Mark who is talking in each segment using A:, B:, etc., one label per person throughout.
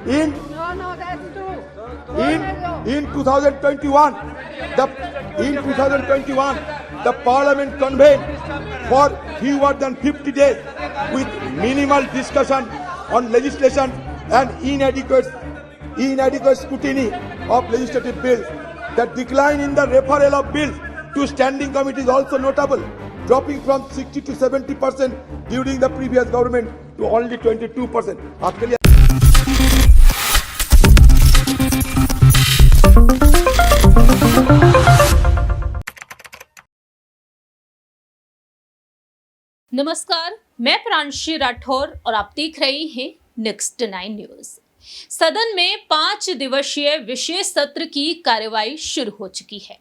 A: In
B: No, that's true.
A: in 2021, the Parliament convened for fewer than 50 days with minimal discussion on legislation and inadequate scrutiny of legislative bills. The decline in the referral of bills to standing committee is also notable, dropping from 60 to 70% during the previous government to only 22%. आपके लिए
C: नमस्कार, मैं प्रांशी राठौर और आप देख रहे हैं next 9 news. सदन में 5 दिवसीय विशेष सत्र की कार्यवाही शुरू हो चुकी है।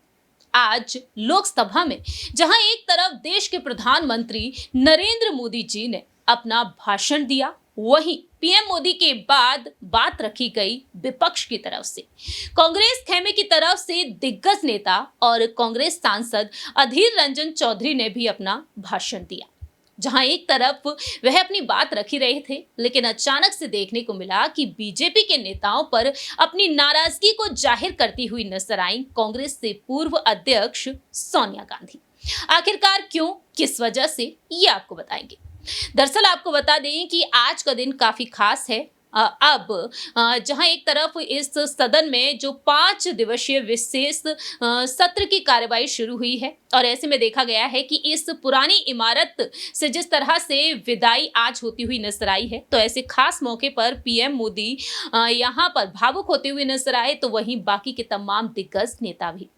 C: आज लोकसभा में जहां एक तरफ देश के प्रधानमंत्री नरेंद्र मोदी जी ने अपना भाषण दिया, वहीं पीएम मोदी के बाद बात रखी गई विपक्ष की तरफ से। कांग्रेस खेमे की तरफ से दिग्गज नेता और कांग्रेस सांसद अधीर रंजन चौधरी ने भी अपना भाषण दिया। जहां एक तरफ वह अपनी बात रख ही रहे थे, लेकिन अचानक से देखने को मिला कि बीजेपी के नेताओं पर अपनी नाराजगी को जाहिर करती हुई नजर आई कांग्रेस से पूर्व अध्यक्ष सोनिया गांधी। आखिरकार क्यों, किस वजह से, ये आपको बताएंगे। दरअसल आपको बता दें कि आज का दिन काफी खास है। अब जहां एक तरफ इस सदन में जो 5 दिवसीय विशेष सत्र की कार्यवाही शुरू हुई है, और ऐसे में देखा गया है कि इस पुरानी इमारत से जिस तरह से विदाई आज होती हुई नजर आई है, तो ऐसे खास मौके पर पीएम मोदी यहां पर भावुक होते हुए नजर आए, तो वहीं बाकी के तमाम दिग्गज नेता भी।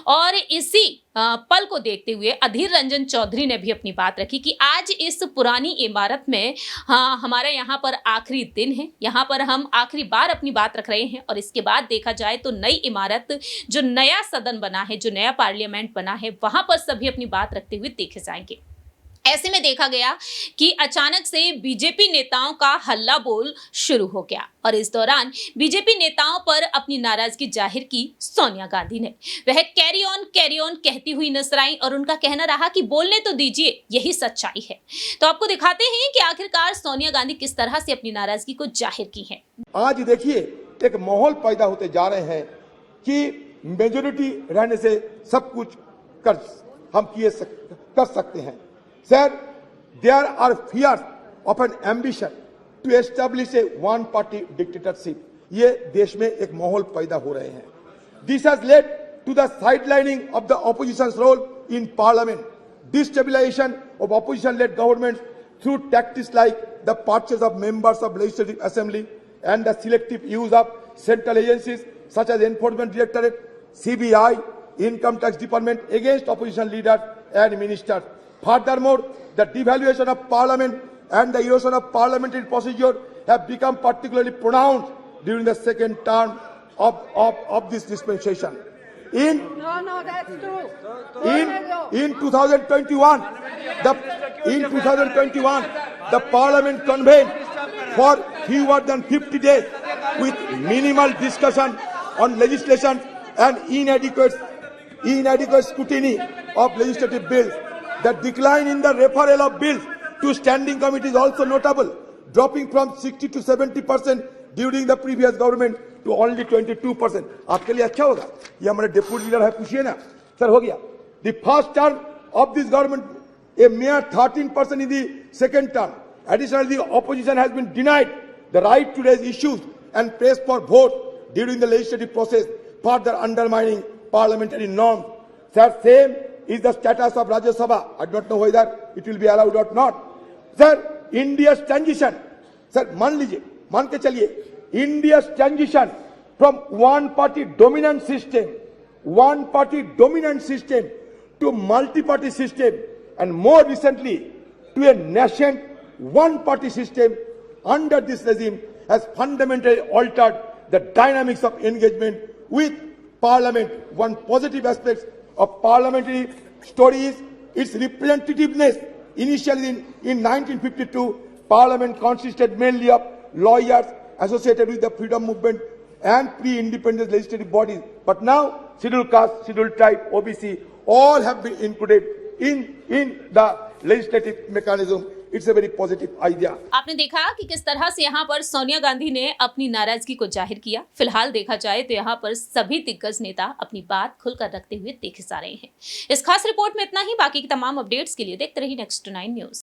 C: और इसी पल को देखते हुए अधीर रंजन चौधरी ने भी अपनी बात रखी कि आज इस पुरानी इमारत में हमारा यहाँ पर आखिरी दिन है, यहाँ पर हम आखिरी बार अपनी बात रख रहे हैं। और इसके बाद देखा जाए तो नई इमारत, जो नया सदन बना है, जो नया पार्लियामेंट बना है, वहां पर सभी अपनी बात रखते हुए देखे जाएंगे। ऐसे में देखा गया कि अचानक से बीजेपी नेताओं का हल्ला बोल शुरू हो गया, और इस दौरान बीजेपी नेताओं पर अपनी नाराजगी जाहिर की सोनिया गांधी ने। वह कैरी ऑन कहती हुई नजर आई, और उनका कहना रहा कि बोलने तो दीजिए, यही सच्चाई है। तो आपको दिखाते हैं कि आखिरकार सोनिया गांधी किस तरह से अपनी नाराजगी को जाहिर की है।
A: आज देखिए एक माहौल पैदा होते जा रहे हैं कि मेजोरिटी रहने से सब कुछ हम कर सकते हैं। Sir, there are fears of an ambition to establish a one-party dictatorship. ये देश में एक माहौल पैदा हो रहे हैं। This has led to the sidelining of the opposition's role in parliament, destabilization of opposition-led governments through tactics like the purchase of members of legislative assembly and the selective use of central agencies such as Enforcement Directorate, CBI, Income Tax Department against opposition leaders and ministers. Furthermore, the devaluation of parliament and the erosion of parliamentary procedure have become particularly pronounced during the second term of this dispensation.
B: No, that's true.
A: In 2021, the Parliament convened for fewer than 50 days with minimal discussion on legislation and inadequate scrutiny of legislative bills. The decline in the referral of bills to standing committee is also notable, dropping from 60 to 70% during the previous government to only 22%. आपके लिए अच्छा होगा, ये हमारे deputy leader है, पूछिए ना sir. हो गया the first term of this government, a mere 13% in the second term. Additionally, the opposition has been denied the right to raise issues and press for vote during the legislative process, further undermining parliamentary norms. Sir, same is the status of Rajya Sabha. I don't know whether it will be allowed or not. Sir, India's transition, sir, मान के चलिए, India's transition from one-party dominant system to multi-party system, and more recently to a nascent one-party system under this regime has fundamentally altered the dynamics of engagement with Parliament. One positive aspect of parliamentary story is its representativeness. Initially in 1952, Parliament consisted mainly of lawyers associated with the freedom movement and pre-independence legislative bodies. But now, scheduled caste, scheduled tribe, OBC, all have been included in the legislative mechanism. It's a very positive idea.
C: आपने देखा कि किस तरह से यहाँ पर सोनिया गांधी ने अपनी नाराजगी को जाहिर किया। फिलहाल देखा जाए तो यहाँ पर सभी दिग्गज नेता अपनी बात खुलकर रखते हुए देखे जा रहे हैं। इस खास रिपोर्ट में इतना ही। बाकी की तमाम अपडेट्स के लिए देखते रहिए Next 9 न्यूज।